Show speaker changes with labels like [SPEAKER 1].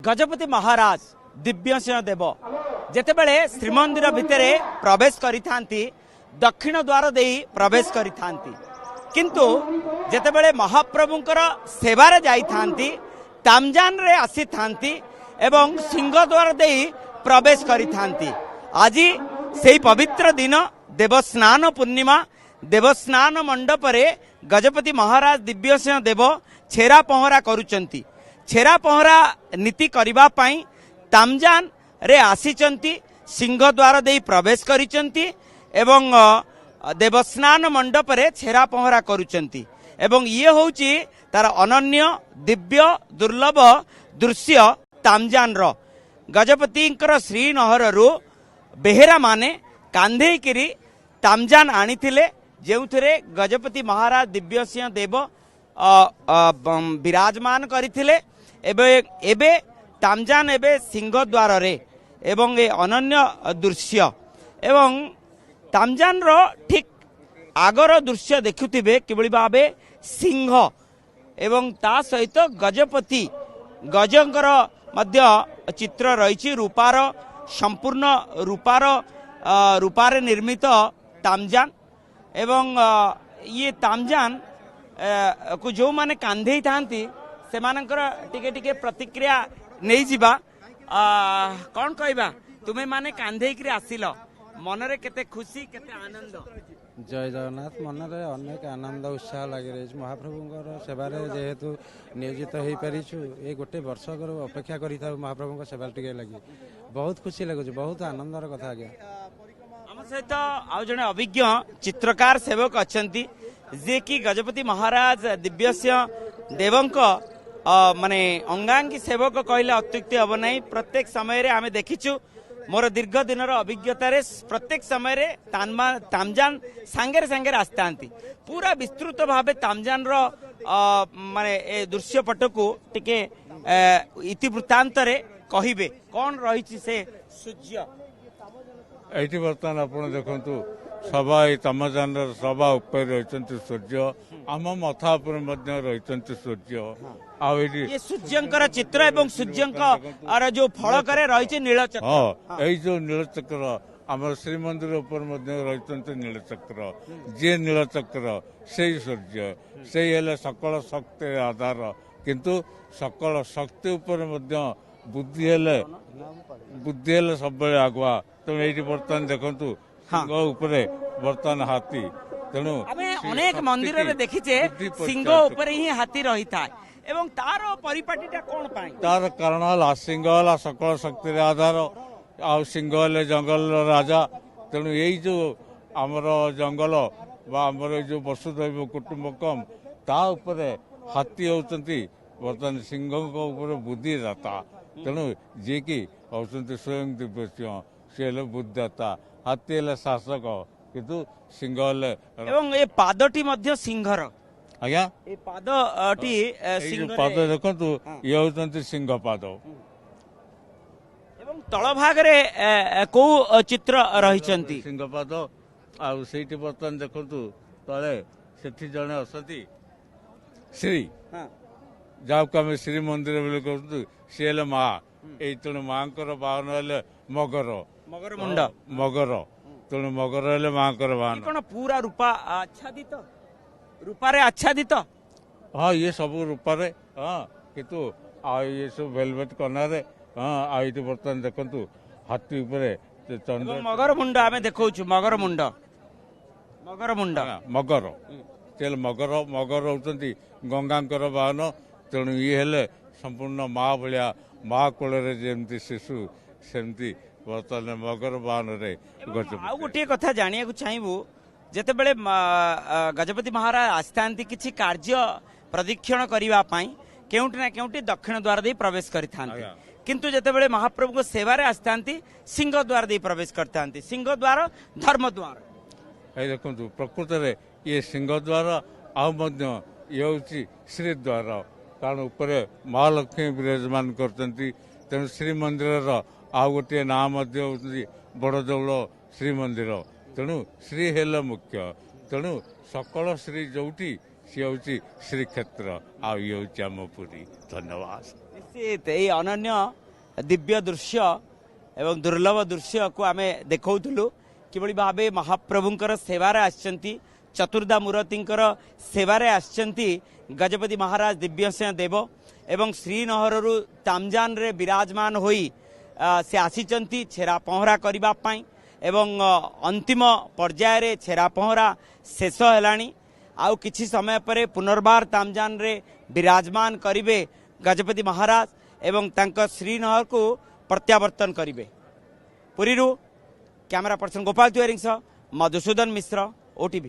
[SPEAKER 1] गजपति महाराज दिव्यसिंह देव जेतेबेले श्रीमंदिर भितर प्रवेश करिथांती दक्षिण द्वार दे प्रवेश करिथांती किंतु जेतेबेले महाप्रभुंकर सेवारे जाइथांती तामजान रे आसी थांती एवं सिंह द्वार दे प्रवेश करिथांती। आज से पवित्र दिन देवस्नान पूर्णिमा देवस्नान मंडप रे गजपति महाराज दिव्यसिंह देव छेरा पहरा करुचंती। छेरा पहरा नीति करिबा पाई तामजान रे आसीचंती सिंह द्वार दे प्रवेश करिचंती एवं देवस्नान मंडप रे छेरा पहरा करुचंती एवं ये होउची तार अनन्य दिव्य दुर्लभ दृश्य तामजान रो गजपतिंकर श्रीनहर रु बेहेरा माने कांधे किरी तामजान आनीथिले जेउथरे गजपति महाराज दिव्यसिंह देव विराजमान करिथिले एबे तामजान एबे सिंह द्वार रे एवं ए अनन्य दृश्य एवं तामजान रो ठीक आगर दृश्य देखुथिबे किबळी भाबे सिंह एवं ता सहित गजपति गजंकर मध्य चित्र रही रूपार संपूर्ण रूपारे निर्मित तामजान एवं ये तामजान को जो माने कांधे थांती से मानकर टिके टिके प्रतिक्रिया नहीं जीवा कौन कहबा तुम्हें माने कांधे कि आसिल मनरे केते खुशी केते आनंद।
[SPEAKER 2] जय जगन्नाथ मनरे अनेक आनंद उत्साह लगी रही महाप्रभुंकर सेवार जेहेतु नियोजित हो पारिछु ये गोटे वर्ष अपेक्षा करी महाप्रभु सेवा टिके लगी बहुत खुशी लगुच बहुत आनंदर कथा आज्ञा।
[SPEAKER 1] आम सहित आउ जने अभिज्ञ चित्रकार सेवक अच्छंती जे कि गजपति महाराज दिव्यसिंह देवंक माने अंगांगी सेवक कहले अत्युक्ति हम नहीं। प्रत्येक समय रे आमे देखिछु मोर दीर्घ दिन अभिज्ञतार प्रत्येक समय तामजान सांगे सांगे आसतांती पूरा विस्तृत भाव तामजान रो माने ए दृश्यपट को टिके इतिवृत्तांत कहिबे कौन रही से सूर्य
[SPEAKER 3] ये बर्तमान आप देखु सभा तामजान सभा उपर रही सूर्य आम मथा रही सूर्य
[SPEAKER 1] ये सूर्यंकर चित्र एवं सूर्यंकर जो फलक रही नीलचक्र
[SPEAKER 3] हाँ यही जो नीलचक्र आम श्रीमंदिर उपर रही नीलचक्र जे नीलचक्र से सूर्य से सकल शक्ति आधार किंतु सकल शक्ति उपर बुद्धि हेले सब आगुआ तेणु ये बर्तमान देखु सिंह उपरे बर्तमान हाथी तेणु
[SPEAKER 1] अनेक मंदिर रे देखिचे सिंह उपरे ही हाथी रही था एवं तार परिपाटीटा कोन पाई
[SPEAKER 3] तार कारण हला सिंह हला सकल शक्ति आधार आ सिंह हेले जंगल राजा तेणु यही जो आमर जंगल बा आमर जो वसुधैव कुटुंबकम ता उपरे हाथी होचंती बर्तमान सिंह ऊपर बुद्धिदाता तेणु जी की होचंती स्वयं दिव्यसिंह सी हेले बुद्धिदाता हाथी हेले शासक किंतु सिंह हेले
[SPEAKER 1] एवं ए पादटी मध्य सिंहर
[SPEAKER 3] आज्ञा
[SPEAKER 1] ए पादटी
[SPEAKER 3] पाद देखु ये होचंती सिंह पाद
[SPEAKER 1] एवं तळ भाग रे को चित्र रहिचंती
[SPEAKER 3] सिंह पाद आ सेठी बर्तमान देखु तले सेठी जने असती श्री जाको आम श्री मंदिर बोले कहूँ सी हेले माँ ये तेणु माँ बाहन हेले मगर
[SPEAKER 1] मगर मुंड
[SPEAKER 3] मगर तेणु मगर हेले माँ बाहन
[SPEAKER 1] कौन पूरा रूपा आच्छादित रूपारे आच्छादित
[SPEAKER 3] हाँ ये सब रूपारे हाँ किंतु ये सब वेलवेट कनारे हाँ आई बर्तमान देखु हाथी उपरे चंद्र
[SPEAKER 1] मगर मुंड आमे देखौछु मगर मुंड मगर मुंड
[SPEAKER 3] मगर तेल मगर मगर होचंती गंगांकर बाहन तेणु ये हेले संपूर्ण माँ भलिया माँ कोଳରେ जेमती शिशु सेमती बर्तमान मगर बाहन रे
[SPEAKER 1] आ गोटे कथा जानिया को चाहबू जेतेबेले गजपति महाराज आस्थांती किछि कार्य प्रदीक्षण करिवा पाई केउटी ना केउटी दक्षिण द्वार दे प्रवेश करिथांती किंतु जेतेबेले महाप्रभु को सेवारे आस्थांती सिंह द्वार दे प्रवेश करथांती सिंह द्वार धर्म द्वार
[SPEAKER 3] ए देखंतु प्रकृत रे ये सिंह द्वार आ मध्य ये होची श्री द्वार कारण ऊपर महालक्ष्मी विराजमान करते तेणु श्रीमंदिर आ गोटे ना बड़ देउल श्रीमंदिर तेणु श्री हेल मुख्य तेणु सकल श्री जोटी सी हूँ श्रीक्षेत्र आम पुरी। धन्यवाद।
[SPEAKER 1] এই ଅନନ୍ୟ ଦିବ୍ୟ ଦୃଶ୍ୟ ଏବଂ ଦୁର୍ଲଭ ଦୃଶ୍ୟକୁ ଆମେ ଦେଖାଉଥିଲୁ କିଭଳି ଭାବେ ମହାପ୍ରଭୁଙ୍କର ସେବାରେ ଆସିଛନ୍ତି ଚତୁର୍ଦ୍ଧା ମୂରତିଙ୍କର ସେବାରେ ଆସିଛନ୍ତି ଗଜପତି ମହାରାଜ ଦିବ୍ୟସିଂହ ଦେବ ଏବଂ ଶ୍ରୀନଗରରୁ ତାମଜାନରେ ବିରାଜମାନ ହୋଇ ସେ ଆସିଛନ୍ତି ଛେରା ପହଁରା କରିବା ପାଇଁ ଏବଂ ଅନ୍ତିମ ପର୍ଯ୍ୟାୟରେ ଛେରା ପହଁରା ଶେଷ ହେଲାଣି ଆଉ କିଛି ସମୟ ପରେ ପୁନର୍ବାର ତାମଜାନରେ ବିରାଜମାନ କରିବେ ଗଜପତି ମହାରାଜ ଏବଂ ତାଙ୍କ ଶ୍ରୀନଗରକୁ ପ୍ରତ୍ୟାବର୍ତ୍ତନ କରିବେ। ପୁରୀରୁ କ୍ୟାମେରା ପର୍ସନ ଗୋପାଳ ତିୱାରୀଙ୍କ ସହ ମଧୁସୂଦନ ମିଶ୍ର, OTV।